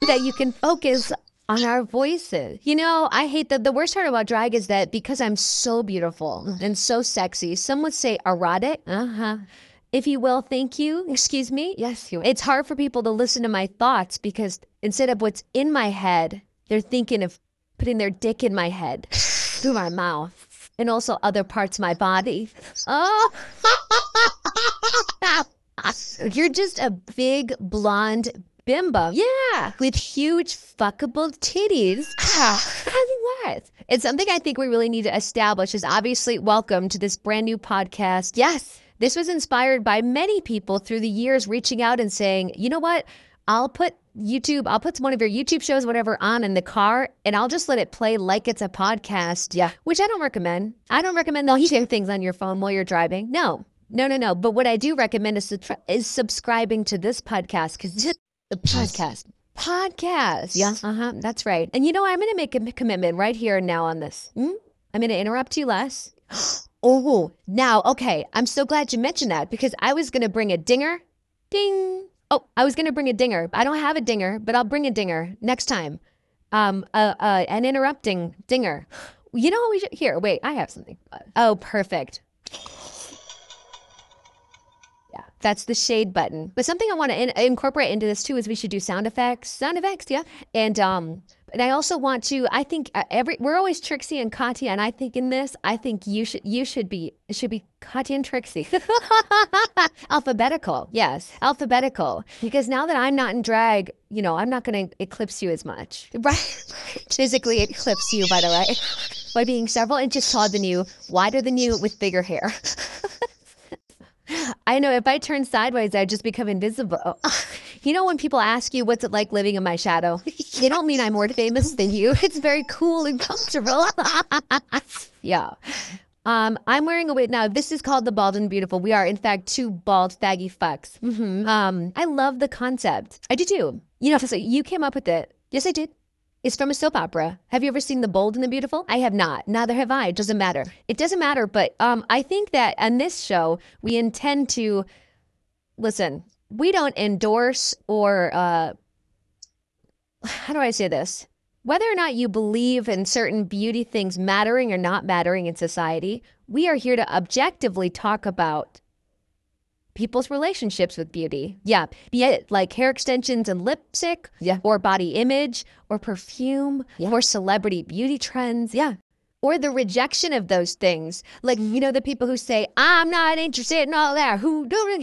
that you can focus on our voices. You know, I hate that the worst part about drag is that because I'm so beautiful and so sexy, some would say erotic. If you will, thank you. Excuse me. Yes, you. It's hard for people to listen to my thoughts because instead of what's in my head, they're thinking of putting their dick in my head through my mouth and also other parts of my body. Oh, you're just a big blonde bimbo. Yeah, with huge fuckable titties. What? It's something I think we really need to establish is obviously welcome to this brand new podcast. Yes. This was inspired by many people through the years reaching out and saying, you know what? I'll put one of your YouTube shows, whatever, on in the car, and I'll just let it play like it's a podcast. Yeah. Which I don't recommend. I don't recommend that you hear things on your phone while you're driving. No. But what I do recommend is subscribing to this podcast because it's the podcast. Yeah. That's right. And you know, I'm going to make a commitment right here and now on this. I'm going to interrupt you less. Oh, now, okay. I'm so glad you mentioned that because I was going to bring a dinger. Ding. Oh, I was going to bring a dinger. I don't have a dinger, but I'll bring a dinger next time. An interrupting dinger. You know what we should, here, wait, I have something. Oh, perfect. Yeah, that's the shade button. But something I want to incorporate into this too is we should do sound effects. Yeah. And I also want to, I think we're always Trixie and Katya, and I think in this, I think it should be Katya and Trixie. Alphabetical, yes, alphabetical. Because now that I'm not in drag, you know, I'm not going to eclipse you as much. Right? Physically eclipse you, by the way, by being several inches taller than you, wider than you, with bigger hair. I know if I turn sideways, I'd just become invisible. You know, when people ask you, what's it like living in my shadow? They don't mean I'm more famous than you. It's very cool and comfortable. Yeah. I'm wearing a wig now. This is called the Bald and Beautiful. We are, in fact, two bald, faggy fucks. I love the concept. I do too. You know, so you came up with it. Yes, I did. It's from a soap opera. Have you ever seen The Bold and the Beautiful? I have not. Neither have I. It doesn't matter. It doesn't matter, but I think that on this show, we intend to, listen, we don't endorse or, how do I say this? Whether or not you believe in certain beauty things mattering or not mattering in society, we are here to objectively talk about people's relationships with beauty. Yeah, be it like hair extensions and lipstick, yeah, or body image, or perfume, yeah, or celebrity beauty trends, yeah, or the rejection of those things. Like, you know, the people who say, I'm not interested in all that. Who don't,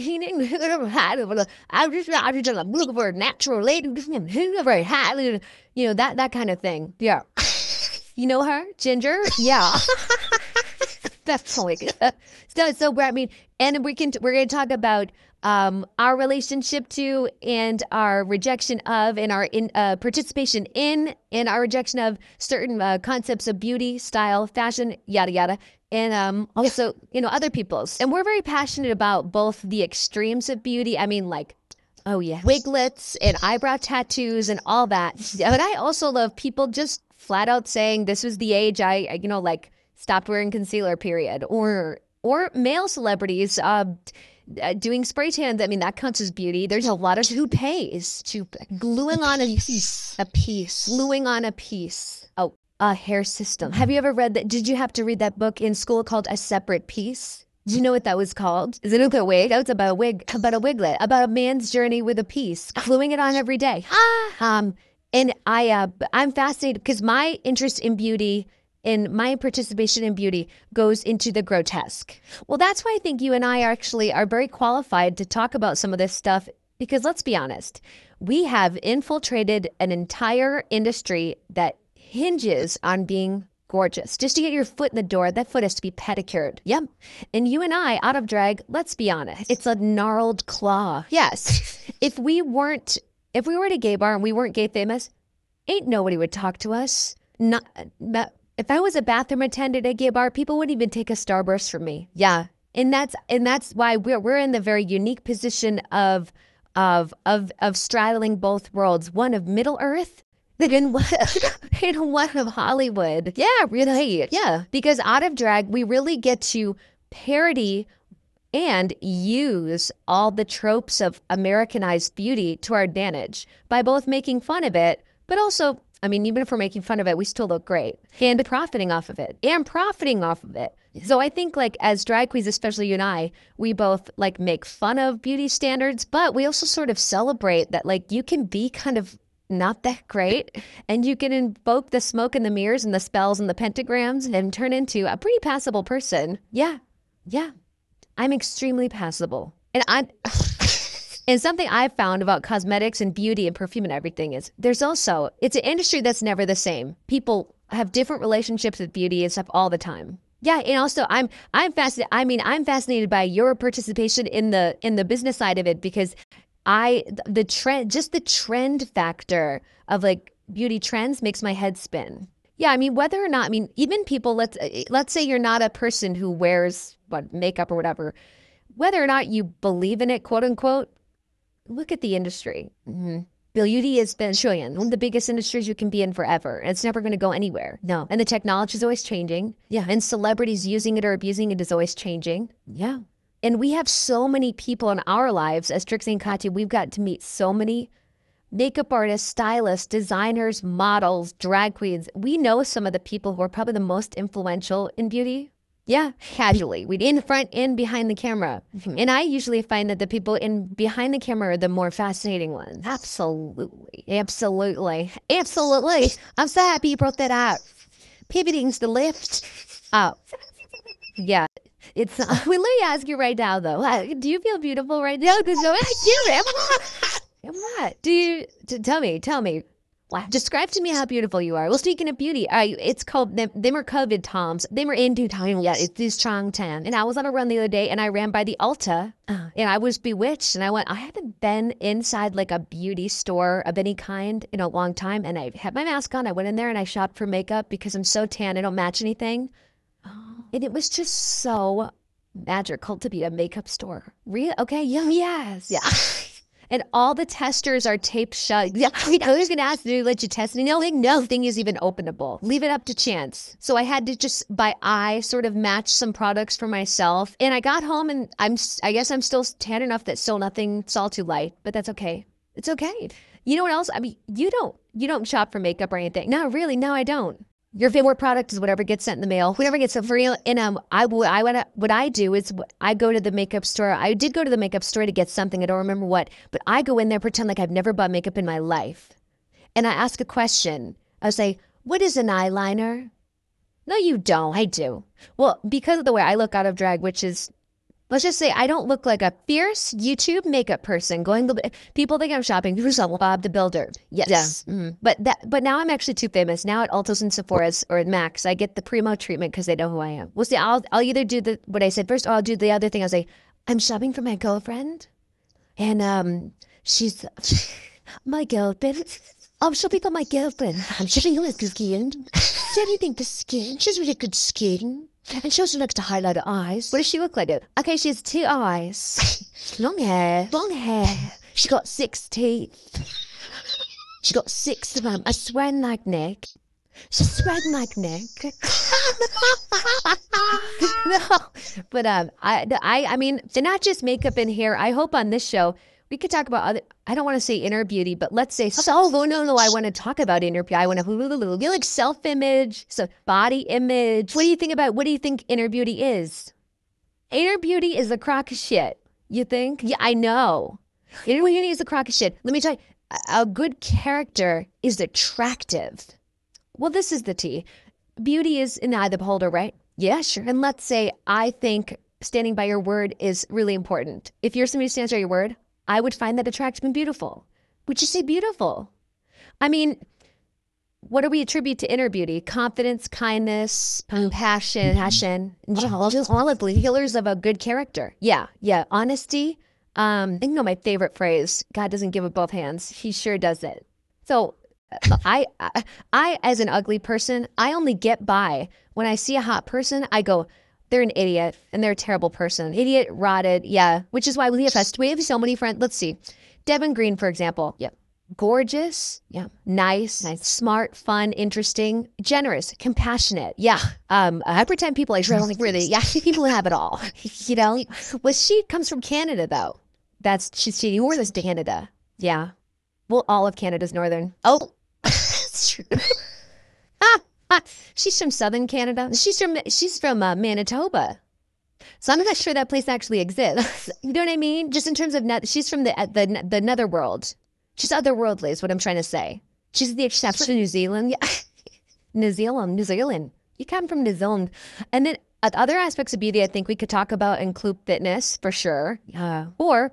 I'm just looking for a natural lady, very highly, you know, that kind of thing. Yeah. You know her? Ginger? Yeah. That's totally good. So I mean, and we're going to talk about our relationship to and our rejection of and our participation in and our rejection of certain concepts of beauty, style, fashion, yada, yada. And also, you know, other people's. And we're very passionate about both the extremes of beauty. I mean, like, oh yeah, wiglets and eyebrow tattoos and all that. But I also love people just flat out saying this was the age I you know, like, stopped wearing concealer, period. Or male celebrities doing spray tans. I mean, that counts as beauty. There's a lot of toupees. Gluing on a piece. Gluing on a piece. Oh, a hair system. Have you ever read that? Did you have to read that book in school called A Separate Piece? Do you know what that was called? Is it a wig? That was about a wiglet, about a man's journey with a piece, gluing it on every day. And I'm fascinated because my interest in beauty and my participation in beauty goes into the grotesque. Well, that's why I think you and I are very qualified to talk about some of this stuff because let's be honest, we have infiltrated an entire industry that hinges on being gorgeous. Just to get your foot in the door, that foot has to be pedicured. Yep. And you and I, out of drag, let's be honest, it's a gnarled claw. Yes. If we were at a gay bar and we weren't gay famous, ain't nobody would talk to us. If I was a bathroom attendant at a gay bar, people wouldn't even take a Starburst from me. Yeah. And that's why we're in the very unique position of straddling both worlds. One of Middle Earth and one of Hollywood. Yeah, really. Yeah. Because out of drag, we really get to parody and use all the tropes of Americanized beauty to our advantage by both making fun of it, but also, I mean, even if we're making fun of it, we still look great, and profiting off of it. So I think like as drag queens, especially you and I, we both like make fun of beauty standards, but we also sort of celebrate that like you can be kind of not that great and you can invoke the smoke and the mirrors and the spells and the pentagrams and turn into a pretty passable person. Yeah. I'm extremely passable. And something I've found about cosmetics and beauty and perfume and everything is it's an industry that's never the same. People have different relationships with beauty and stuff all the time. Yeah, and also I'm fascinated. I mean, I'm fascinated by your participation in the business side of it because the trend factor of like beauty trends makes my head spin. Yeah, I mean, whether or not, I mean, even people, let's say you're not a person who wears makeup or whatever, whether or not you believe in it, quote unquote, look at the industry. Beauty has been one of the biggest industries you can be in forever. And it's never going to go anywhere. No. And the technology is always changing. Yeah. And celebrities using it or abusing it is always changing. Yeah. And we have so many people in our lives as Trixie and Katya. We've got to meet so many makeup artists, stylists, designers, models, drag queens. We know some of the people who are probably the most influential in beauty. Yeah, casually. We in front and behind the camera. And I usually find that the people in behind the camera are the more fascinating ones. Absolutely. I'm so happy you brought that up. Pivoting to the left. Oh, yeah. It's. Well, let me ask you right now, though. Do you feel beautiful right now? Because I'm not. Tell me. Describe to me how beautiful you are. Well, speaking of beauty, it's called them are COVID toms. They were into time. Yeah, it's this strong tan. And I was on a run the other day, and I ran by the Ulta, and I was bewitched. And I went, I haven't been inside like a beauty store of any kind in a long time. And I had my mask on. I went in there and I shopped for makeup because I'm so tan. I don't match anything. And it was just so magical to be at a makeup store. Real? Okay. Yes. Yeah. And all the testers are taped shut. Yeah, I was going to ask, do they let you test? And nothing is even openable. Leave it up to chance. So I had to just by eye sort of match some products for myself. And I got home and I guess I'm still tan enough that still nothing's all too light, but that's okay. It's okay. You know what else? I mean, you don't shop for makeup or anything. No, really. No, I don't. Your favorite product is whatever gets sent in the mail. Whatever gets sent for real. And what I do is I go to the makeup store. I did go to the makeup store to get something. I don't remember what. But I go in there, pretend like I've never bought makeup in my life. And I ask a question. I say, what is an eyeliner? No, you don't. I do. Well, because of the way I look out of drag, which is, let's just say I don't look like a fierce YouTube makeup person people think I'm shopping for Bob the Builder. Yes. Yeah. But now I'm actually too famous. Now at Ulta's and Sephora's or at Max, I get the primo treatment because they know who I am. Well, see, I'll either do what I said first or I'll do the other thing. I'll say, I'm shopping for my girlfriend. And she's my girlfriend. I'm shopping for my girlfriend. I'm shopping for skin. Everything for skin. She has really good skin. And she also likes to highlight her eyes. What does she look like? Okay, she has 2 eyes. Long hair. She got 6 teeth. She got 6 of them. A swan-like neck. She's swan-like neck. No, but I mean, they're not just makeup and hair. I hope on this show we could talk about other. I don't want to say inner beauty, but let's say no. I want to talk about inner beauty. I want to like self-image, so body image. What do you think inner beauty is? Inner beauty is a crock of shit. You think? Yeah, I know. Inner beauty is a crock of shit. Let me tell you, a good character is attractive. Well, this is the tea. Beauty is in the eye of the beholder, right? Yeah, sure. And let's say I think standing by your word is really important. If you're somebody who stands by your word, I would find that attractive and beautiful. Would you say beautiful? I mean, what do we attribute to inner beauty? Confidence, kindness, passion, all of the healers of a good character. Yeah. Honesty. I know my favorite phrase, God doesn't give with both hands. He sure does it. So I as an ugly person, I only get by. When I see a hot person, I go, they're an idiot and they're a terrible person. Idiot, rotted, yeah. Which is why we have so many friends. Let's see. Devin Green, for example. Yeah. gorgeous, yeah, nice, smart, fun, interesting, generous, compassionate. Yeah. I pretend people like really, yeah, people have it all. You know? Well, she comes from Canada though. She northern to Canada. Yeah. Well, all of Canada's northern. Oh, that's true. She's from southern Canada. She's from Manitoba. So I'm not sure that place actually exists. You know what I mean? Just in terms of she's from the netherworld. She's otherworldly is what I'm trying to say. She's the exception to New Zealand. Yeah. New Zealand. You come from New Zealand. And then other aspects of beauty I think we could talk about include fitness for sure. Or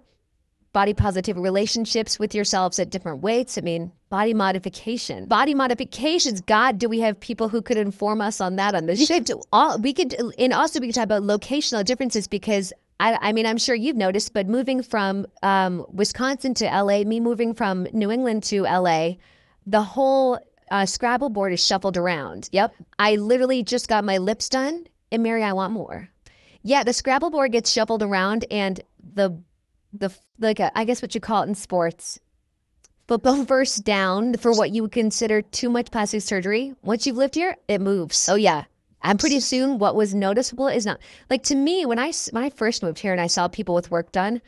body positive relationships with yourselves at different weights. I mean, body modification. Body modifications. God, do we have people who could inform us on that on this show? We could talk about locational differences because I mean, I'm sure you've noticed, but moving from Wisconsin to LA, me moving from New England to LA, the whole Scrabble board is shuffled around. Yep. I literally just got my lips done and Mary, I want more. Yeah, the Scrabble board gets shuffled around and I guess what you call it in sports, football first down for what you would consider too much plastic surgery. Once you've lived here, it moves. Oh yeah. And pretty soon what was noticeable is not like to me when I first moved here and I saw people with work done,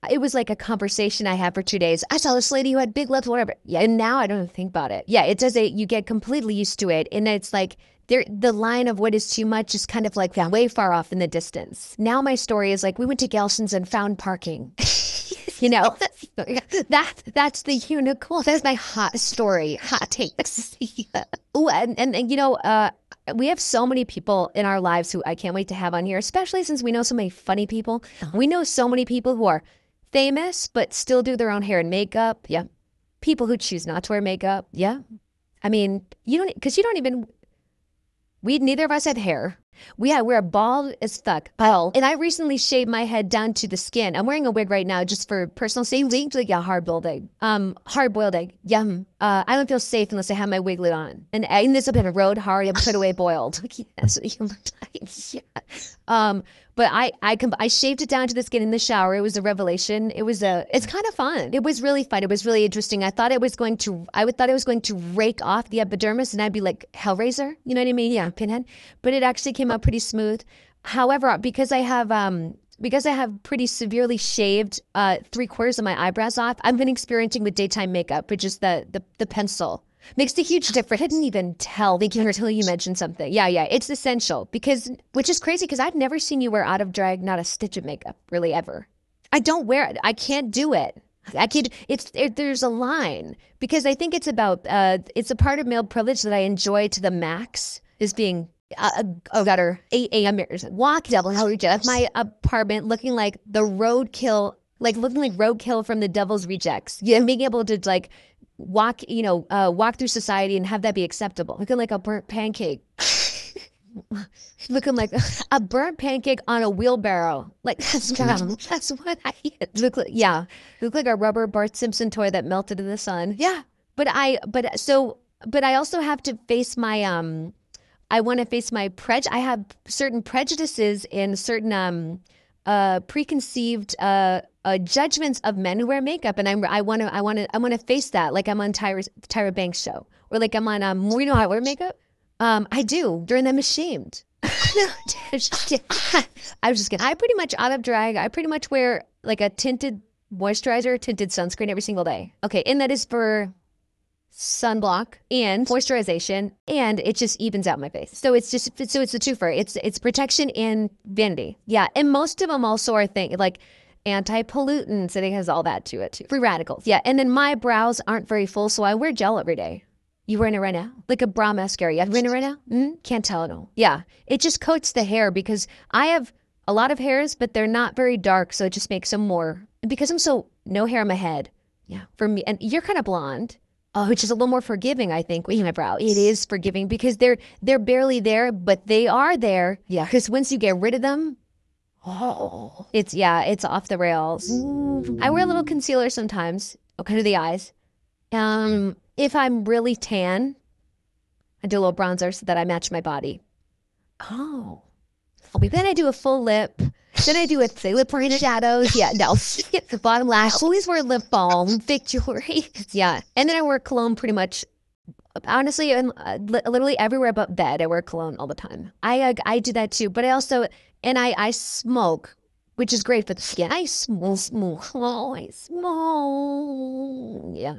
it was like a conversation I had for 2 days. I saw this lady who had big lips, whatever. Yeah, and now I don't even think about it. Yeah, it does you get completely used to it. And it's like the line of what is too much is kind of like way far off in the distance. Now my story is like we went to Gelson's and found parking. You know, that's the unicorn. That's my hot story, hot take. Ooh, and you know, we have so many people in our lives who I can't wait to have on here, especially since we know so many funny people. We know so many people who are famous but still do their own hair and makeup. Yeah, people who choose not to wear makeup. Yeah, I mean, because you don't even. Neither of us had hair. We're bald as fuck. Bald. And I recently shaved my head down to the skin. I'm wearing a wig right now just for personal safety. Like a hard-boiled egg. Hard-boiled egg. Yum. I don't feel safe unless I have my wig lid on. And eating this up in a road hard, I'm put away boiled. Yeah. But I shaved it down to the skin in the shower. It was a revelation. It's kind of fun. It was really fun. It was really interesting. I thought it was going to rake off the epidermis and I'd be like Hellraiser. You know what I mean? Yeah, Pinhead. But it actually came out pretty smooth. However, because I have pretty severely shaved 3/4 of my eyebrows off, I've been experimenting with daytime makeup, which is the pencil. Makes a huge difference. I didn't even tell until you mentioned something. Yeah, it's essential which is crazy because I've never seen you wear out of drag, not a stitch of makeup, really ever. I don't wear it. I can't do it. There's a line because I think it's a part of male privilege that I enjoy to the max is being, got her 8 a.m. walk double hell reject my apartment looking like the roadkill, from the Devil's Rejects. Yeah, being able to like, walk through society and have that be acceptable. Looking like a burnt pancake. Looking like a burnt pancake on a wheelbarrow. Like that's what I look like. Yeah, look like a rubber Bart Simpson toy that melted in the sun. Yeah, but I also have to face my I want to face my I have certain prejudices and certain preconceived judgments of men who wear makeup, and I want to face that, like I'm on Tyra Banks' show, or like I'm on you know how I wear makeup. I do. During them ashamed. I was just kidding. I pretty much out of drag. I pretty much wear like a tinted moisturizer, tinted sunscreen every single day. Okay, and that is for sunblock and moisturization, and it just evens out my face. So it's a twofer. It's protection and vanity. Yeah, and most of them also are like anti-pollutants, and it has all that to it too. Free radicals. Yeah, and then my brows aren't very full, so I wear gel every day. You wearing it right now? Like a brow mascara. You wearing it right now? Can't tell at all. Yeah, it just coats the hair because I have a lot of hairs, but they're not very dark, so it just makes them more. Because I'm so no hair on my head. Yeah, for me, and you're kind of blonde. Oh, which is a little more forgiving, I think, with my brow. It is forgiving because they're barely there, but they are there. Yeah, because once you get rid of them, it's off the rails. I wear a little concealer sometimes, under the eyes. If I'm really tan, I do a little bronzer so that I match my body. Oh, then I do a full lip. Then I do with lip liner shadows. Yeah, no. Get the bottom lash. Always wear lip balm, fake jewelry. Yeah. And then I wear cologne pretty much. Honestly, literally everywhere but bed, I wear cologne all the time. I do that too, but I also, and I smoke, which is great for the skin. I smoke. Oh, I smoke. Yeah.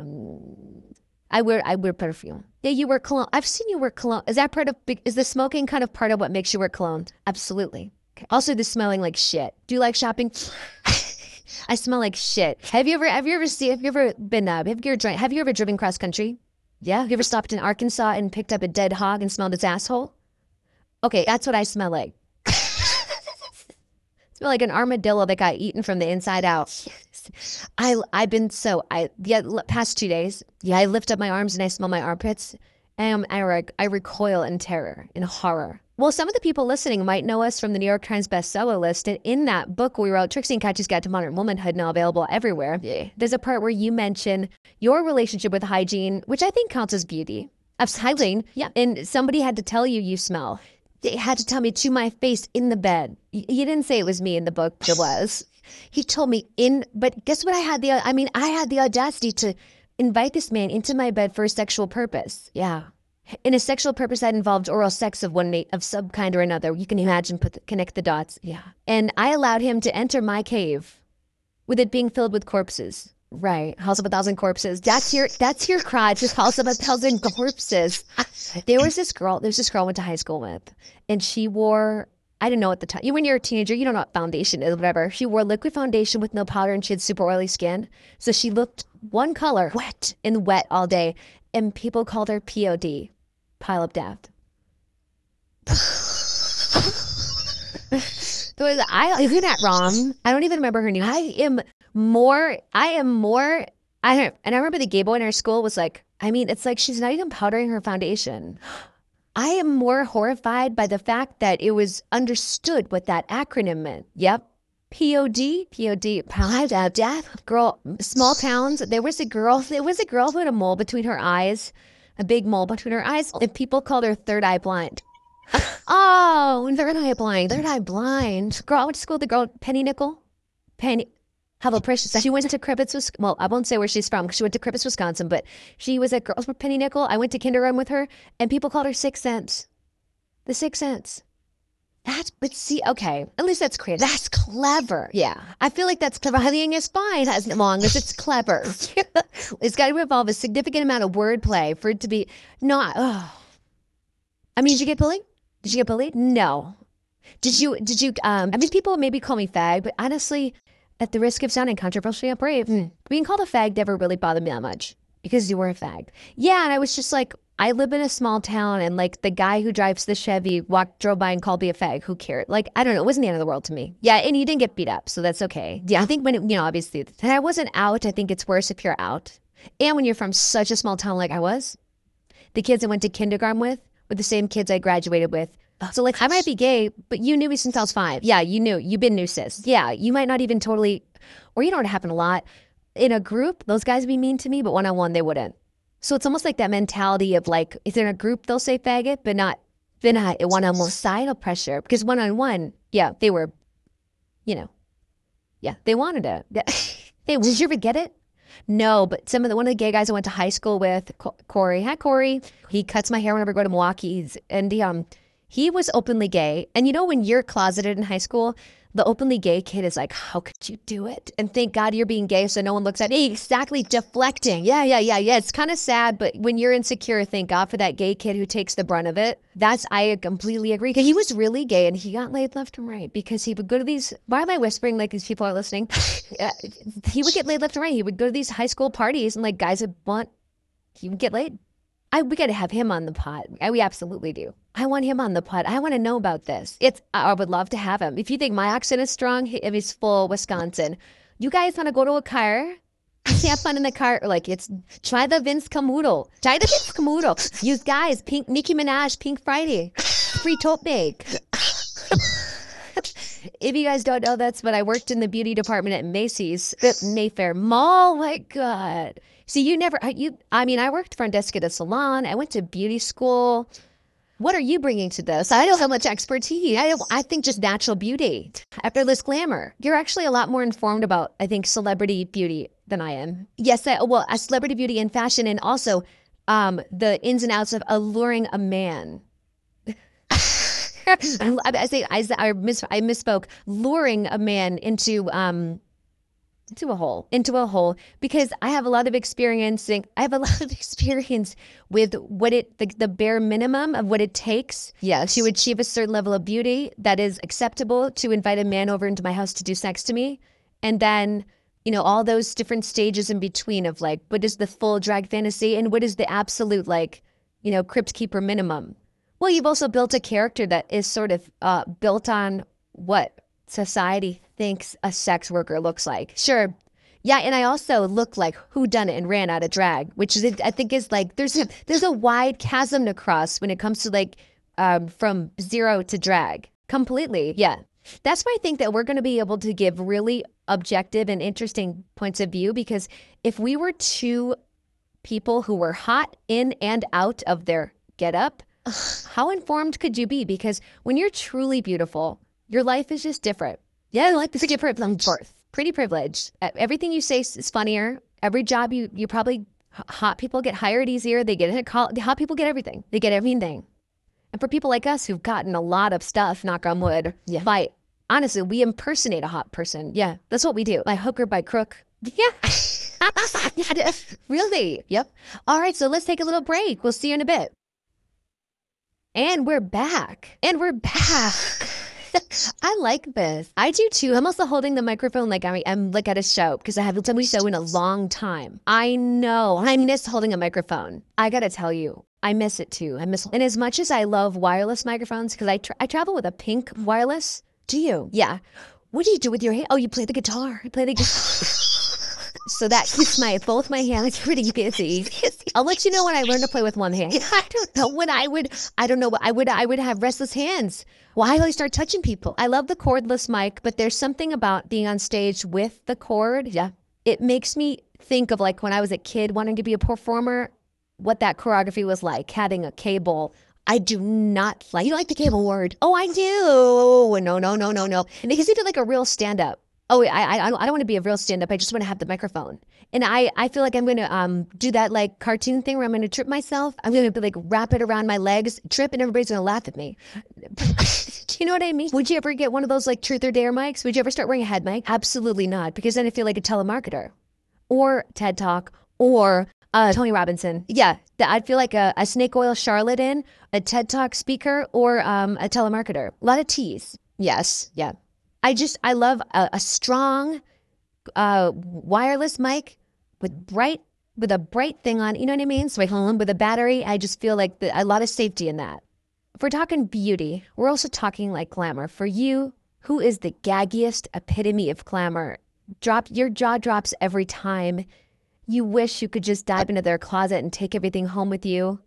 I wear perfume. Yeah, you wear cologne. I've seen you wear cologne. Is that part of, is the smoking kind of part of what makes you wear cologne? Absolutely. Okay. Also, the smelling like shit. Do you like shopping? I smell like shit. Have you ever driven cross country? Yeah. Have you ever stopped in Arkansas and picked up a dead hog and smelled its asshole? Okay, that's what I smell like. Smell like an armadillo that got eaten from the inside out. Past 2 days, I lift up my arms and I smell my armpits, and I recoil in terror, in horror. Well, some of the people listening might know us from the New York Times bestseller list. And in that book we wrote, Trixie and Katya's Guide to Modern Womanhood, now available everywhere. Yeah. There's a part where you mention your relationship with hygiene, which I think counts as beauty. Hygiene, yeah. And somebody had to tell you smell. They had to tell me to my face in the bed. You didn't say it was me in the book. It was. He told me but guess what? I had the audacity to invite this man into my bed for a sexual purpose. Yeah. In a sexual purpose that involved oral sex of some kind or another. You can imagine, connect the dots. Yeah. And I allowed him to enter my cave with it being filled with corpses. Right. House of 1,000 corpses. That's your crotch. Just House of 1,000 corpses. There's this girl I went to high school with, and she wore, I didn't know at the time. When you're a teenager, you don't know what foundation is, whatever. She wore liquid foundation with no powder, and she had super oily skin. So she looked one color, wet all day. And people called her POD. Pile of death. Isn't that wrong? I don't even remember her name. And I remember the gay boy in our school was like, it's like she's not even powdering her foundation. I am more horrified by the fact that it was understood what that acronym meant. Yep. POD, pile of death. Girl, small towns. There was a girl who had a mole between her eyes. A big mole between her eyes, and people called her third eye blind. Oh, third eye blind. Girl, I went to school with the girl, Penny. How about Precious? She went to Cribbets, Wisconsin. Well, I won't say where she's from because she went to Cribbets, Wisconsin, but she was at Girls with Penny Nickel. I went to kindergarten with her, and people called her Sixth Sense. The Sixth Sense. But see, okay, at least that's creative. That's clever. Yeah. I feel like that's clever. Hunting is fine as long as it's clever. It's got to involve a significant amount of wordplay for it to be not, did you get bullied? No. Did you, people maybe call me fag, but honestly, at the risk of sounding controversial and brave, being called a fag never really bothered me that much because you were a fag. Yeah, and I was just like, I live in a small town, and like the guy who drives the Chevy drove by and called me a fag. Who cared? Like, I don't know. It wasn't the end of the world to me. Yeah, and you didn't get beat up, so that's okay. Yeah, I think when obviously, I wasn't out. I think it's worse if you're out. And when you're from such a small town like I was, the kids I went to kindergarten with were the same kids I graduated with. So like, I might be gay, but you knew me since I was 5. Yeah, you knew. You've been new cis. Yeah, you might not even totally, or you know what happened a lot. In a group, those guys would be mean to me, but one-on-one, they wouldn't. So it's almost like that mentality of like, if they're in a group, they'll say faggot, but not one-on-one societal pressure. Because one-on-one, yeah, they were, they wanted it. Hey, did you ever get it? No, but one of the gay guys I went to high school with, Corey. Hi, Corey. He cuts my hair whenever I go to Milwaukee. And he was openly gay. And when you're closeted in high school, the openly gay kid is like, how could you do it? And thank God you're being gay so no one looks at me. Exactly, deflecting. Yeah. It's kind of sad, but when you're insecure, thank God for that gay kid who takes the brunt of it. I completely agree. He was really gay and he got laid left and right because he would go to these, why am I whispering like these people are listening? He would get laid left and right. He would go to these high school parties and like guys he would get laid. We got to have him on the pod. We absolutely do. I want him on the pod. I want to know about this. I would love to have him. If you think my accent is strong, if he's full Wisconsin, you guys want to go to a car? Have fun in the car. Like try the Vince Camuto. You guys, pink Nicki Minaj, Pink Friday, free tote bag. If you guys don't know, that's when I worked in the beauty department at Macy's, Mayfair Mall. My God. See, I worked front desk at a salon. I went to beauty school. What are you bringing to this? I don't have much expertise. I think just natural beauty, effortless glamour. You're actually a lot more informed about, I think, celebrity beauty than I am. Yes, well, a celebrity beauty and fashion, and also the ins and outs of alluring a man. I misspoke. Luring a man into a hole, because I have a lot of experience with what the bare minimum of what it takes to achieve a certain level of beauty that is acceptable to invite a man over into my house to do sex to me. And then, all those different stages in between of like, what is the full drag fantasy and what is the absolute crypt keeper minimum. Well, you've also built a character that is sort of built on what society thinks a sex worker looks like. Sure. Yeah, and I also look like who done it and ran out of drag, which is, I think, is like there's a wide chasm to cross when it comes to from zero to drag. Completely. Yeah. That's why I think that we're going to be able to give really objective and interesting points of view, because if we were two people who were hot in and out of their getup, how informed could you be? Because when you're truly beautiful, your life is just different. Yeah, life is different from birth. Pretty privileged. Everything you say is funnier. Every job you probably, hot people get hired easier. They get hot people get everything. They get everything. And for people like us who've gotten a lot of stuff, knock on wood, honestly, we impersonate a hot person. Yeah, that's what we do. By hook or by crook. Yeah. Really? Yep. All right, so let's take a little break. We'll see you in a bit. And we're back. I like this. I do too. I'm also holding the microphone like I'm like at a show, because I haven't done a show in a long time. I know. I miss holding a microphone. I gotta tell you, I miss it too. And as much as I love wireless microphones, because I travel with a pink wireless. Do you? Yeah. What do you do with your hand? Oh, you play the guitar. So that keeps both my hands pretty busy. I'll let you know when I learn to play with one hand. I don't know when I would have restless hands. Why do I start touching people? I love the cordless mic, but there's something about being on stage with the cord. Yeah. It makes me think of like when I was a kid wanting to be a performer, what that choreography was like, having a cable. I do not like. You don't like the cable word? Oh, I do. No. And because you did like a real stand-up. Oh, I don't want to be a real stand-up. I just want to have the microphone. And I feel like I'm going to do that like cartoon thing where I'm going to trip myself. I'm going to like wrap it around my legs, trip, and everybody's going to laugh at me. Do you know what I mean? Would you ever get one of those like truth or dare mics? Would you ever start wearing a head mic? Absolutely not, because then I feel like a telemarketer or TED Talk or Tony Robinson. Yeah, I'd feel like a snake oil charlatan, a TED Talk speaker, or a telemarketer. A lot of T's. Yes, yeah. I love a strong wireless mic with a bright thing on, you know what I mean? So with a battery, I just feel like a lot of safety in that. If we're talking beauty, we're also talking like glamour. For you, who is the gaggiest epitome of glamour? Your jaw drops every time. You wish you could just dive into their closet and take everything home with you.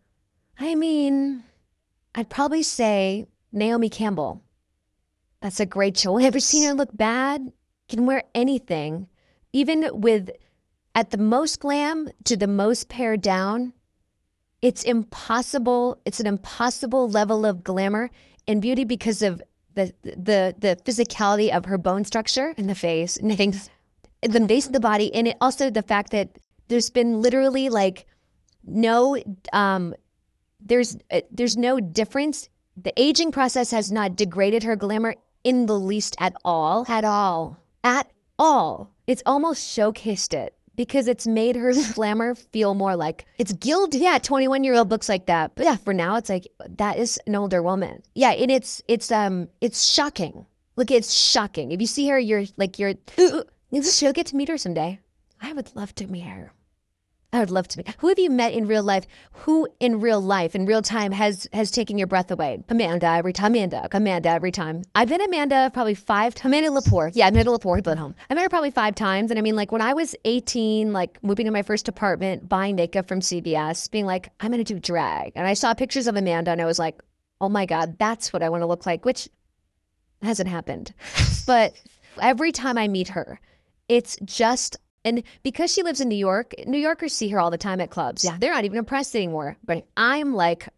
I mean, I'd probably say Naomi Campbell. That's a great show. Ever seen her look bad? Can wear anything, even with at the most glam to the most pared down. It's impossible. It's an impossible level of glamour and beauty because of the physicality of her bone structure and the face and things, the face of the body, and it also the fact that there's been literally like no there's no difference. The aging process has not degraded her glamour in the least at all. It's almost showcased it because it's made her glamour feel more like it's gilded. Yeah, 21-year-old looks like that. But yeah, for now it's like that is an older woman. Yeah, and it's shocking. Look, it's shocking. If you see her, she'll get to meet her someday. I would love to meet her. I would love to meet. Who have you met in real life? Who in real life, in real time, has taken your breath away? Amanda every time. I've met Amanda probably 5 times. Amanda Lepore. Yeah, Amanda Lepore. He lived at home. I met her probably 5 times. And I mean, like when I was 18, like moving to my first apartment, buying makeup from CVS, being like, I'm going to do drag. And I saw pictures of Amanda and I was like, oh my God, that's what I want to look like, which hasn't happened. But every time I meet her, it's just... And because she lives in New York, New Yorkers see her all the time at clubs. Yeah, they're not even impressed anymore. But I'm like,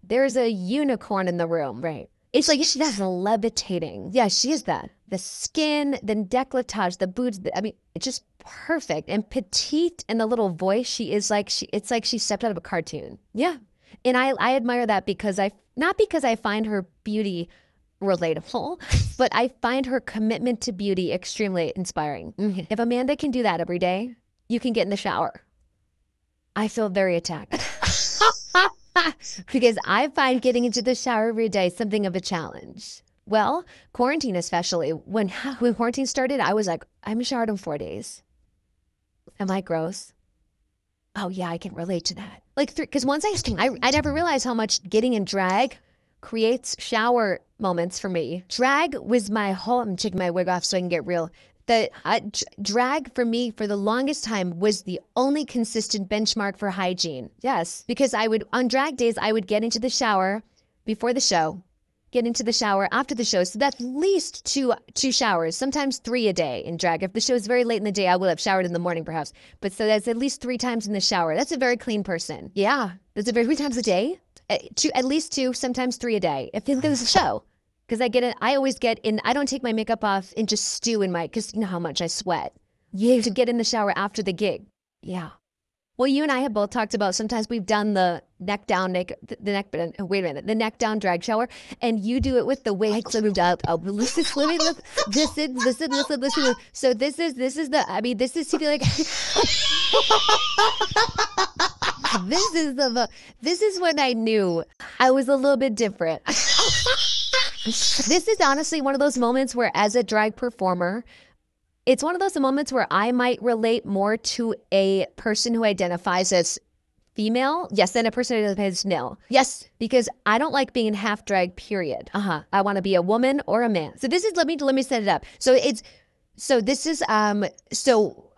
There's a unicorn in the room. Right. It's like she's levitating. Yeah, she is that. The skin, the décolletage, the boots. I mean, it's just perfect and petite. And the little voice, she is like it's like she stepped out of a cartoon. Yeah, and I admire that because not because I find her beauty relatable, but I find her commitment to beauty extremely inspiring. If Amanda can do that every day, you can get in the shower. I feel very attacked. Because I find getting into the shower every day something of a challenge. Well, quarantine especially. When quarantine started, I was like, I'm showered in 4 days. Am I gross? Oh yeah, I can relate to that. Like, because once I never realized how much getting in drag creates shower moments for me. Drag was my whole, I'm taking my wig off so I can get real. Drag for me for the longest time was the only consistent benchmark for hygiene. Yes, because on drag days, I would get into the shower before the show, get into the shower after the show. So that's at least two showers, sometimes 3 a day in drag. If the show is very late in the day, I will have showered in the morning perhaps. But so that's at least 3 times in the shower. That's a very clean person. Yeah, that's 3 times a day. At least 2, sometimes 3 a day. If there's a show. Because I always get in, I don't take my makeup off and just stew in because you know how much I sweat. You have to get in the shower after the gig. Yeah. Well, you and I have both talked about sometimes we've done the neck down, wait a minute, the neck down drag shower, and you do it with the wig. So this is to be like, this is when I knew I was a little bit different. This is honestly one of those moments where, as a drag performer, it's one of those moments where I might relate more to a person who identifies as female, yes, than a person who identifies as male. Yes, because I don't like being in half drag, period. I want to be a woman or a man. So this is, let me set it up. So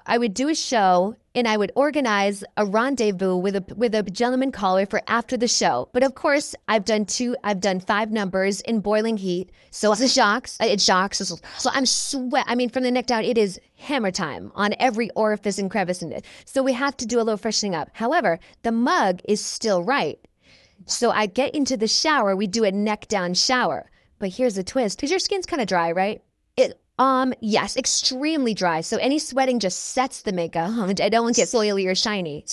I would do a show and I would organize a rendezvous with a gentleman caller for after the show. But of course, I've done 5 numbers in boiling heat. So it's shocks. So I'm I mean, from the neck down, it is hammer time on every orifice and crevice in it. So we have to do a little freshening up. However, the mug is still right. So I get into the shower. We do a neck down shower. But here's the twist, because your skin's kind of dry, right? Yes, extremely dry. So any sweating just sets the makeup. I don't want to get oily or shiny.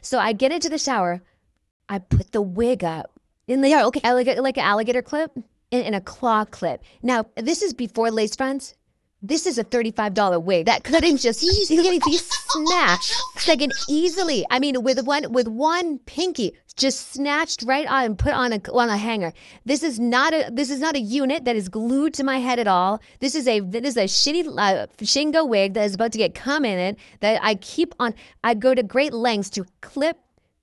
So I get into the shower. I put the wig up in the like an alligator clip in a claw clip. Now, this is before lace fronts. This is a $35 wig. That cutting just easily snatched. Second, easily. I mean, with one pinky, just snatched right on and put on a hanger. This is not a unit that is glued to my head at all. This is a shitty Shingo wig that is about to get cum in it that I keep on. I go to great lengths to clip,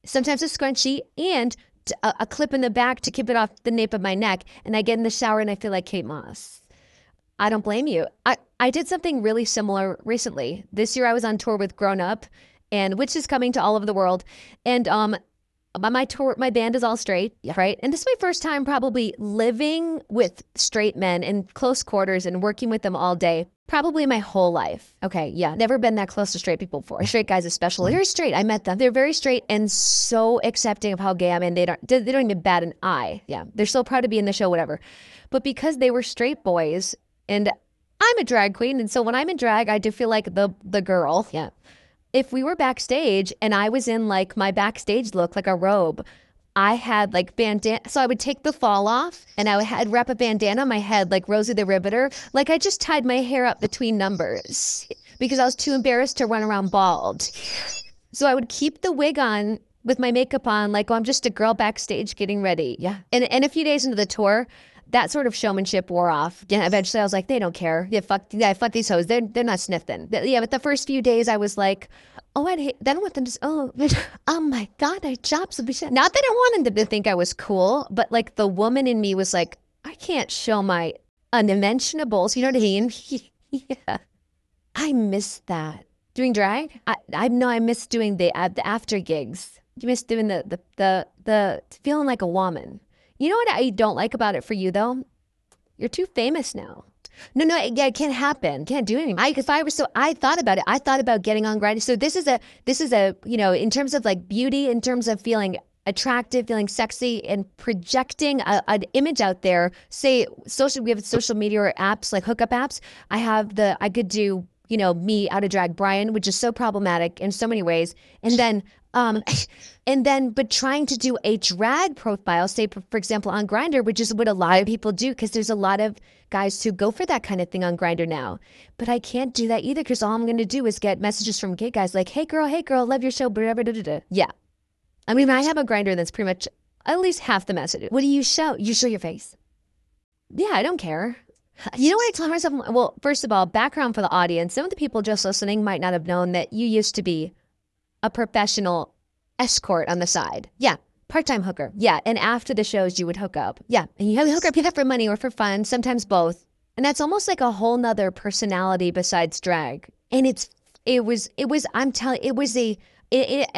sometimes a scrunchie and a clip in the back to keep it off the nape of my neck. And I get in the shower and I feel like Kate Moss. I don't blame you. I did something really similar recently. This year I was on tour with Grown Up, which is coming to all over the world. And my band is all straight, right? And this is my first time probably living with straight men in close quarters and working with them all day. Probably my whole life. Okay, yeah. Never been that close to straight people before. Straight guys especially. They're straight. I met them. They're very straight and so accepting of how gay I am. And they don't even bat an eye. Yeah, they're so proud to be in the show, whatever. But because they were straight boys, and I'm a drag queen, and so when I'm in drag, I do feel like the girl. Yeah. If we were backstage and I was in like my backstage look, like a robe, I had like bandana. So I would take the fall off and I would wrap a bandana on my head like Rosie the Riveter. Like I just tied my hair up between numbers because I was too embarrassed to run around bald. So I would keep the wig on with my makeup on, like, oh, I'm just a girl backstage getting ready. Yeah. And a few days into the tour, that sort of showmanship wore off. Yeah, eventually I was like, they don't care. Yeah, fuck these hoes. They're not sniffing. Yeah, but the first few days I was like, oh, I don't want them to, oh my God, I chops. Not that I wanted them to think I was cool, but like the woman in me was like, I can't show my unmentionables. You know what I mean? Yeah. I miss that. Doing drag? I know I miss doing the after gigs. You miss doing the feeling like a woman. You know what I don't like about it for you, though? You're too famous now. No, yeah, it can't happen. Can't do anything. I thought about it. I thought about getting on grind. So this is a, in terms of like beauty, in terms of feeling attractive, feeling sexy, and projecting an image out there. Say we have social media or apps like hookup apps. I could do, you know, me out of drag Brian, which is so problematic in so many ways. And then but trying to do a drag profile, say for example on Grindr, which is what a lot of people do, because there's a lot of guys who go for that kind of thing on Grindr now. But I can't do that either, because all I'm going to do is get messages from gay guys like, hey girl, love your show, blah, blah, blah, blah. Yeah. I mean, I have a Grindr that's pretty much at least half the message. What do you show? You show your face. Yeah, I don't care. You know what I tell myself? Well, first of all, background for the audience. Some of the people just listening might not have known that you used to be a professional escort on the side. Yeah. Part-time hooker. Yeah. And after the shows, you would hook up. Yeah. And you have to hook up either for money or for fun, sometimes both. And that's almost like a whole nother personality besides drag. And and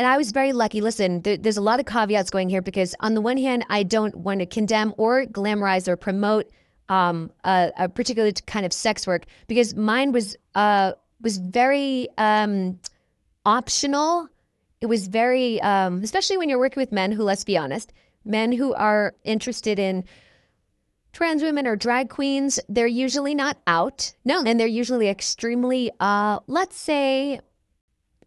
I was very lucky. Listen, there's a lot of caveats going here, because on the one hand, I don't want to condemn or glamorize or promote a particular kind of sex work, because mine was very optional. It was very, especially when you're working with men who, let's be honest, men who are interested in trans women or drag queens, they're usually not out. No. And they're usually extremely, let's say,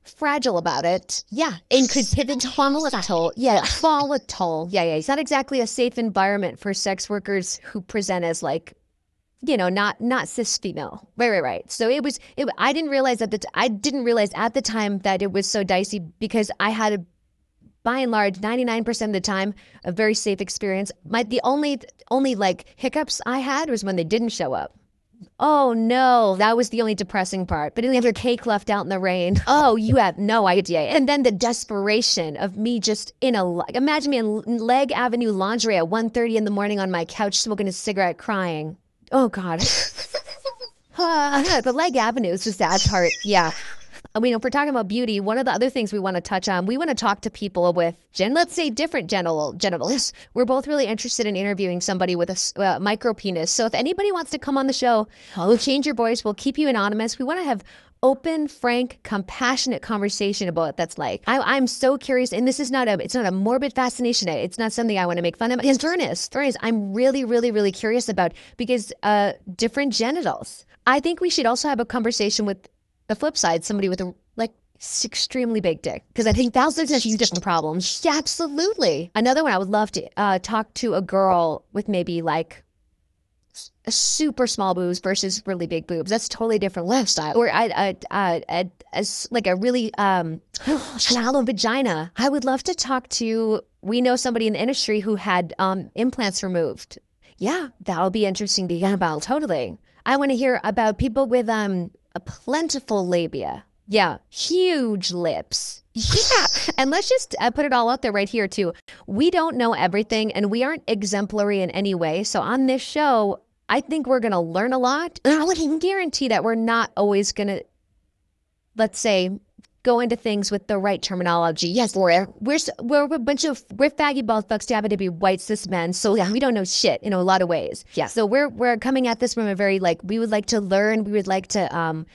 fragile about it. Yeah. And could pivot volatile. Yeah. Volatile. Yeah. It's not exactly a safe environment for sex workers who present as like, you know, not cis female. Right. So I didn't realize at the time that it was so dicey, because I had by and large, 99% of the time, a very safe experience. The only like hiccups I had was when they didn't show up. Oh no, that was the only depressing part. But then you have your cake left out in the rain. Oh, you have no idea. And then the desperation of me just imagine me in Leg Avenue lingerie at 1:30 in the morning on my couch smoking a cigarette crying. Oh God. The Leg Avenue is just that part. Yeah. I mean, if we're talking about beauty, one of the other things we want to touch on, we want to talk to people with, let's say, different genitals. We're both really interested in interviewing somebody with a micro penis. So if anybody wants to come on the show, we'll change your voice. We'll keep you anonymous. We want to have open, frank, compassionate conversation about what that's like. I'm so curious, and this is it's not a morbid fascination. It's not something I want to make fun of. It's earnest. I'm really, really, really curious about, because different genitals. I think we should also have a conversation with the flip side, somebody with a extremely big dick, because I think thousands of few different problems. Yeah, absolutely. Another one, I would love to talk to a girl with maybe like a super small boobs versus really big boobs. That's a totally different lifestyle. Or like a really shallow vagina. I would love to talk to. We know somebody in the industry who had implants removed. Yeah, that'll be interesting to hear about. Totally. I want to hear about people with a plentiful labia. Yeah, huge lips. Yeah, and let's just put it all out there right here too. We don't know everything, and we aren't exemplary in any way. So on this show, I think we're going to learn a lot. And I can guarantee that we're not always going to, let's say, go into things with the right terminology. Yes, we're a faggy bald fucks to happen to be white cis men. So yeah, we don't know shit in a lot of ways. Yeah. So we're coming at this from a very we would like to learn. We would like to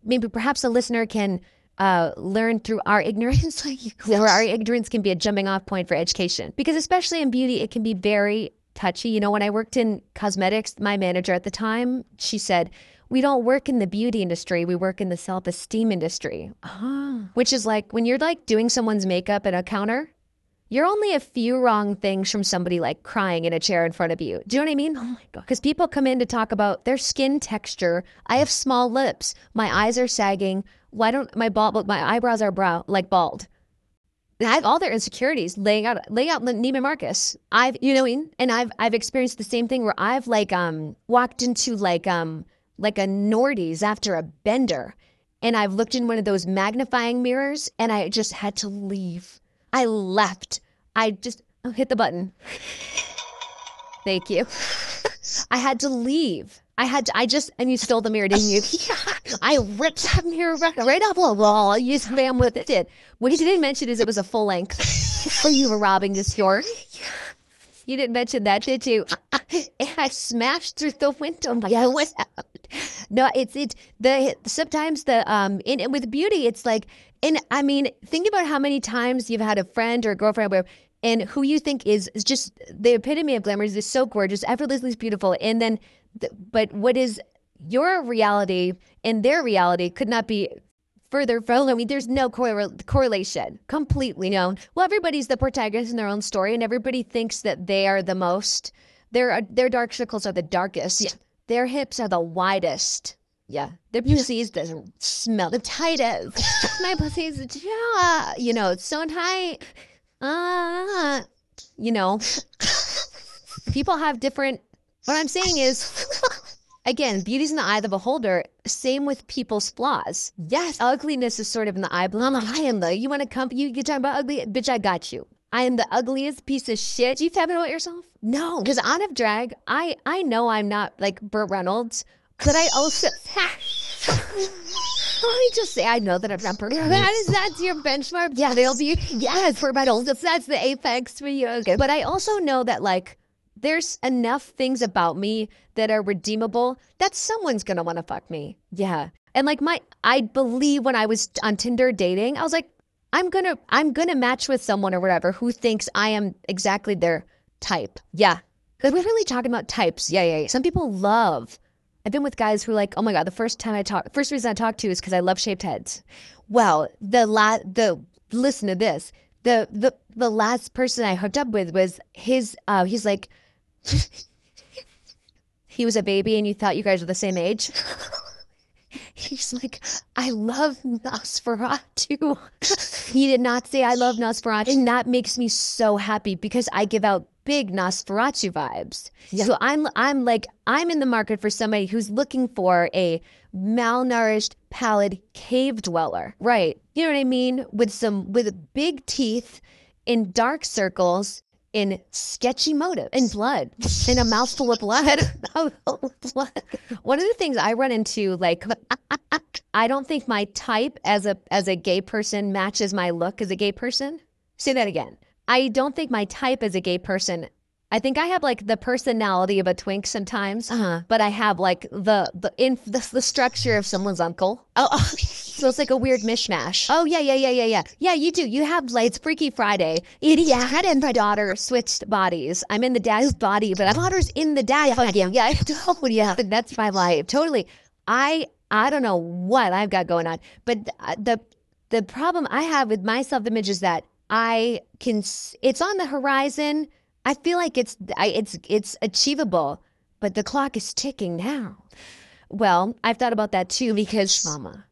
maybe perhaps a listener can learn through our ignorance. Or our ignorance can be a jumping off point for education, because especially in beauty, it can be very touchy. You know, when I worked in cosmetics, my manager at the time, she said, we don't work in the beauty industry. We work in the self-esteem industry. Which is like when you're like doing someone's makeup at a counter, you're only a few wrong things from somebody like crying in a chair in front of you. Do you know what I mean? Oh my God. Because people come in to talk about their skin texture. I have small lips. My eyes are sagging. My eyebrows are bald. I have all their insecurities laying out Neiman Marcus. I've experienced the same thing where I've walked into like a Nordy's after a bender, and I've looked in one of those magnifying mirrors, and I just had to leave. I left. I just hit the button. Thank you. I had to leave. And you stole the mirror, didn't you? Yeah. I ripped that mirror right off the wall. You spam with it. What you didn't mention is it was a full length. You were robbing this store. You didn't mention that, did you? I smashed through the window. Yeah, what's out? No, it's the sometimes with beauty, it's like, and I mean, think about how many times you've had a friend or a girlfriend, or whatever, and who you think is just the epitome of glamour, is so gorgeous, effortlessly beautiful, and then, but what is your reality and their reality could not be further from. I mean, there's no correlation. Completely known. Well, everybody's the protagonist in their own story, and everybody thinks that they are the most. Their dark circles are the darkest. Yeah. Their hips are the widest. Yeah. Their pussies doesn't smell the tightest. My pussy's it's so tight. People have different. What I'm saying is, again, beauty's in the eye of the beholder. Same with people's flaws. Yes, ugliness is sort of in the eye. You want to come? You talking about ugly? Bitch, I got you. I am the ugliest piece of shit. Do you feel about yourself? No, because out of drag, I know I'm not like Burt Reynolds, but I also. Let me just say, I know that I'm not Burt Reynolds. That's your benchmark. Yeah, they'll be. Yes, Burt Reynolds. That's the apex for you. Okay, but I also know that like, there's enough things about me that are redeemable that someone's gonna want to fuck me. Yeah. And like I believe when I was on Tinder dating, I was like, I'm gonna match with someone or whatever who thinks I am exactly their type. Yeah. Because we're really talking about types. Yeah. Some people I've been with guys who are like, oh my God, the first reason I talk to is because I love shaved heads. Well, listen to this. The last person I hooked up with was he's like, he was a baby and you thought you guys were the same age. He's like, I love Nosferatu. He did not say I love Nosferatu. And that makes me so happy because I give out big Nosferatu vibes. Yeah. So I'm in the market for somebody who's looking for a malnourished, pallid cave dweller. Right. You know what I mean? With big teeth in dark circles, in sketchy motives, in blood, in a mouthful of blood. One of the things I run into, like, I don't think my type as a gay person matches my look as a gay person. Say that again. I don't think my type as a gay person. I think I have like the personality of a twink sometimes, but I have like the structure of someone's uncle. So it's like a weird mishmash. Oh yeah. Yeah, you do. You have like, it's Freaky Friday. Idiot and my daughter switched bodies. I'm in the dad's body, but my daughter's in the dad. Yeah, totally. Yeah, that's my life. Totally. I don't know what I've got going on, but the problem I have with my self-image is that it's on the horizon. I feel like it's achievable, but the clock is ticking now. Well, I've thought about that too because, mama,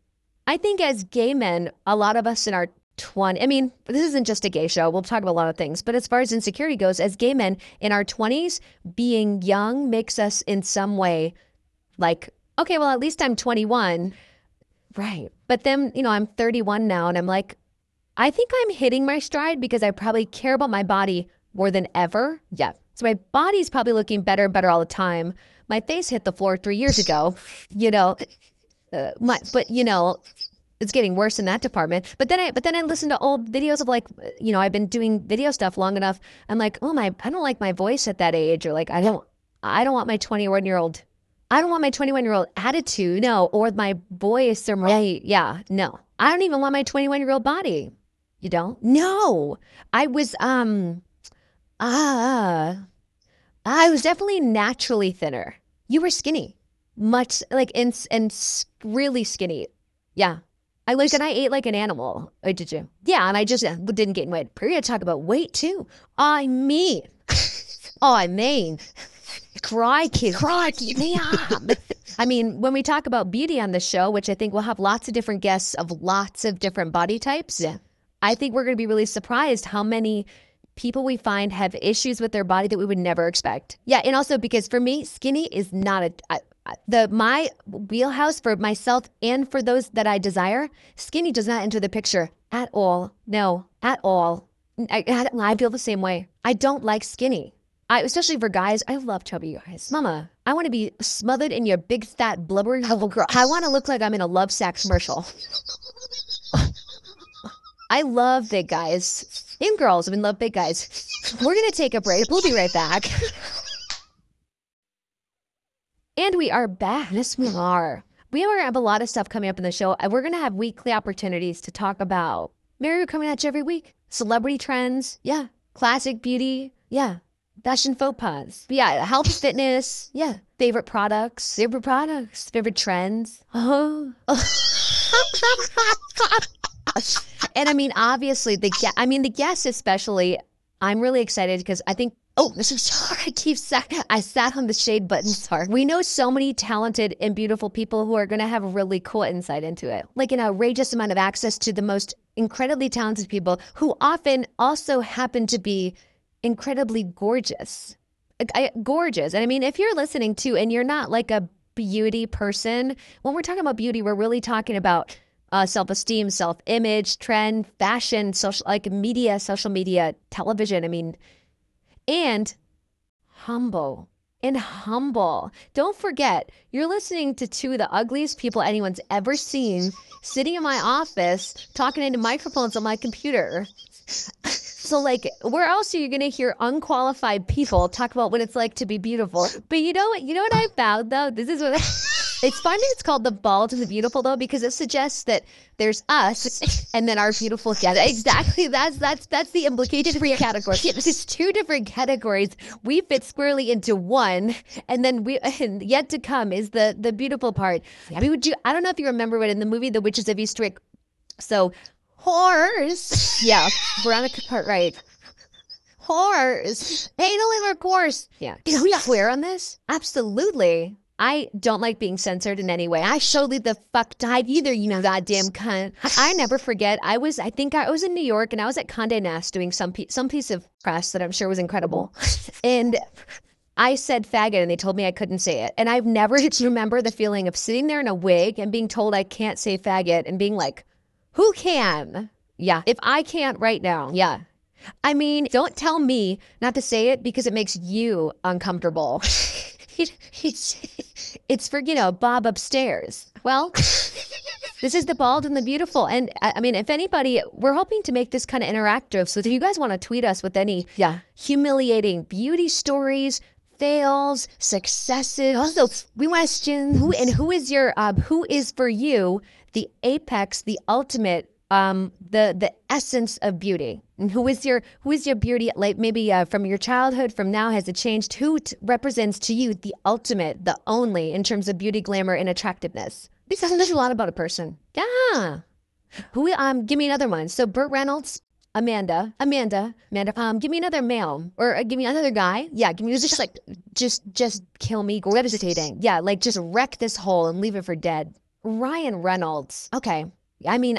I think as gay men, a lot of us in our 20s, I mean, this isn't just a gay show. We'll talk about a lot of things, but as far as insecurity goes, as gay men in our 20s, being young makes us in some way like, okay, well, at least I'm 21. Right. But then, I'm 31 now and I'm like, I think I'm hitting my stride because I probably care about my body more than ever. Yeah. So my body's probably looking better and better all the time. My face hit the floor 3 years ago, it's getting worse in that department. But then I listen to old videos of like, I've been doing video stuff long enough. I'm like, I don't like my voice at that age, or like, I don't want my 21-year-old. I don't want my 21-year-old attitude, no, or my voice, or my, yeah, no. I don't even want my 21-year-old body. You don't? No. I was definitely naturally thinner. You were skinny, much like and really skinny. Yeah, I ate like an animal. Or did you? Yeah, and I just didn't gain weight. Period. Talk about weight too. I mean, crikey, man. I mean, when we talk about beauty on the show, which I think we'll have lots of different guests of lots of different body types. Yeah. I think we're going to be really surprised how many people we find have issues with their body that we would never expect. Yeah, and also because for me, skinny is not my wheelhouse for myself and for those that I desire. Skinny does not enter the picture at all. No, at all. I feel the same way. I don't like skinny. Especially for guys, I love chubby guys. Mama, I want to be smothered in your big, fat, blubbery girl. I want to look like I'm in a Love Sack commercial. I love big guys. And girls, love big guys. We're going to take a break. We'll be right back. And we are back. Yes, we are. We have a lot of stuff coming up in the show. And we're going to have weekly opportunities to talk about. Mary, we're coming at you every week. Celebrity trends. Yeah. Classic beauty. Yeah. Fashion faux pas. Yeah. Health, fitness. Yeah. Favorite products. Favorite trends. Oh. And I mean, obviously, the guests especially, I'm really excited because I think, this is sorry, I sat on the shade button, sorry. We know so many talented and beautiful people who are going to have really cool insight into it. Like an outrageous amount of access to the most incredibly talented people who often also happen to be incredibly gorgeous. Gorgeous. And I mean, if you're listening to, and you're not like a beauty person, when we're talking about beauty, we're really talking about self-esteem, self-image, trend, fashion, social media, television. I mean, and humble. Don't forget, you're listening to two of the ugliest people anyone's ever seen sitting in my office talking into microphones on my computer. So like, where else are you going to hear unqualified people talk about what it's like to be beautiful? But you know what I found though? This is what it's funny. It's called the bald and the beautiful though, because it suggests that there's us and then our beautiful cat. Exactly. That's the implication for your category. It's two different categories. We fit squarely into one, and then and yet to come is the beautiful part. I mean, I don't know if you remember, but in the movie The Witches of Eastwick, so horse. Yeah, Veronica Cartwright. Horse. Hey, don't leave our course. Yeah. Can we swear on this? Absolutely. I don't like being censored in any way. I surely the fuck died either, you goddamn cunt. I never forget. I think I was in New York and I was at Condé Nast doing some piece of press that I'm sure was incredible. And I said faggot and they told me I couldn't say it. And I've never remember the feeling of sitting there in a wig and being told I can't say faggot and being like, who can? Yeah. If I can't right now. Yeah. I mean, don't tell me not to say it because it makes you uncomfortable. It's for, Bob upstairs. Well, this is the bald and the beautiful. And I mean, if anybody, we're hoping to make this kind of interactive. So if you guys want to tweet us with any humiliating beauty stories, fails, successes, also questions, who is for you the apex, the ultimate, the essence of beauty? And who is your beauty, like maybe from your childhood, from now, has it changed? Who represents to you the ultimate, the only in terms of beauty, glamour, and attractiveness? This doesn't a lot about a person. Yeah. Who? Give me another one. So Burt Reynolds, Amanda. Give me another male, or give me another guy. Yeah. Give me just kill me, devastating. Yeah, like just wreck this hole and leave it for dead. Ryan Reynolds. Okay. I mean,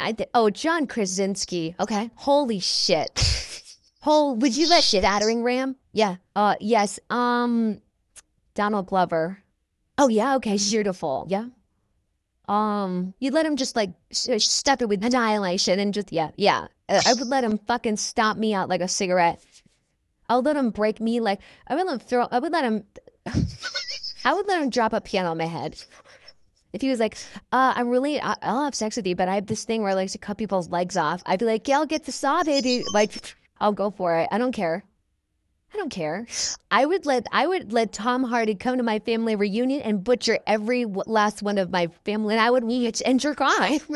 John Krasinski. Okay. Holy shit. Would you let shit-attering ram? Yeah. Yes. Donald Glover. Oh, yeah. Okay. Beautiful. Yeah. You'd let him just like stuff it with annihilation and just, yeah. I would let him fucking stomp me out like a cigarette. I would let him break me like, I would let him drop a piano on my head. If he was like, I'll have sex with you, but I have this thing where I like to cut people's legs off. I'd be like, yeah, I'll get the saw, baby. Like, I'll go for it. I don't care. I would let Tom Hardy come to my family reunion and butcher every last one of my family, and I would and jerk off.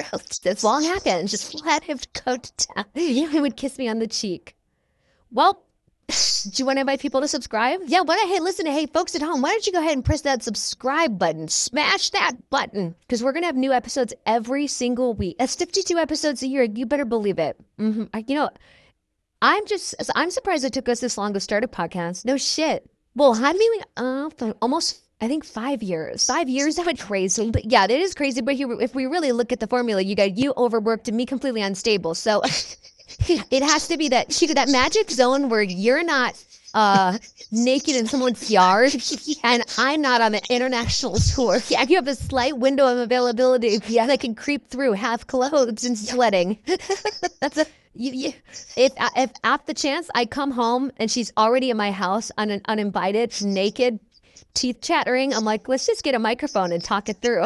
That's long happens. Just let him go to town. He would kiss me on the cheek. Well, do you want to invite people to subscribe? Yeah, hey, folks at home, why don't you go ahead and press that subscribe button? Smash that button. Because we're going to have new episodes every single week. That's 52 episodes a year. You better believe it. I'm surprised it took us this long to start a podcast. No shit. Well, how do we, almost, I think 5 years. 5 years, that would be crazy. But yeah, it is crazy. But if we really look at the formula, you overworked and me completely unstable. So it has to be that magic zone where you're not naked in someone's yard and I'm not on an international tour. Yeah, you have a slight window of availability. Yeah, that can creep through half clothed and sweating. That's if at the chance I come home and she's already in my house uninvited, naked, teeth chattering, I'm like, let's just get a microphone and talk it through.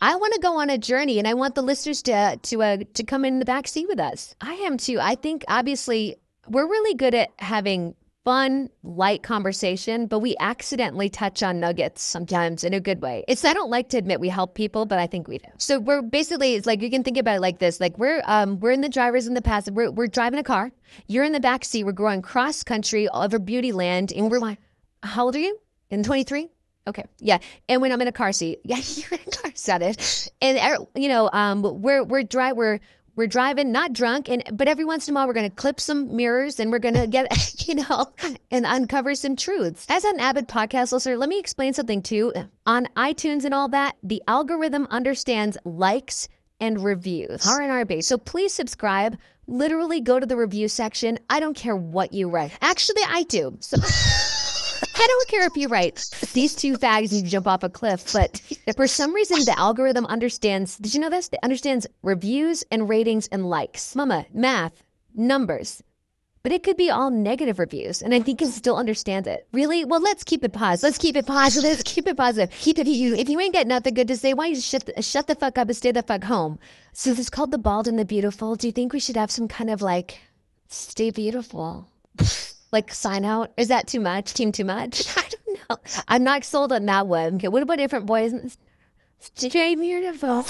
I want to go on a journey, and I want the listeners to come in the back seat with us. I am too. I think obviously we're really good at having fun, light conversation, but we accidentally touch on nuggets sometimes in a good way. I don't like to admit we help people, but I think we do. So we're basically, it's like, you can think about it like this. Like we're in the driver's in the passenger. We're driving a car. You're in the back seat. We're going cross country over beauty land, and we're like, how old are you? In 23? Okay. Yeah. And when I'm in a car seat, yeah, you're in a car seat. And you know, we're driving, not drunk, but every once in a while we're going to clip some mirrors and we're going to get, you know, and uncover some truths. As an avid podcast listener, let me explain something too. On iTunes and all that, the algorithm understands likes and reviews are in our base. So please subscribe. Literally go to the review section. I don't care what you write. Actually, I do. So I don't care if you write, these two fags need to jump off a cliff, but for some reason the algorithm understands, did you know this? It understands reviews and ratings and likes. Mama, math, numbers. But it could be all negative reviews, and I think it still understands it. Really? Well, let's keep it positive. Let's keep it positive. Let's keep it positive. If you ain't got nothing good to say, why don't you shut the fuck up and stay the fuck home? So this is called The Bald and the Beautiful. Do you think we should have some kind of like, stay beautiful? Like sign out? Is that too much? Team too much? I don't know. I'm not sold on that one. Okay, what about different boys? Stay beautiful.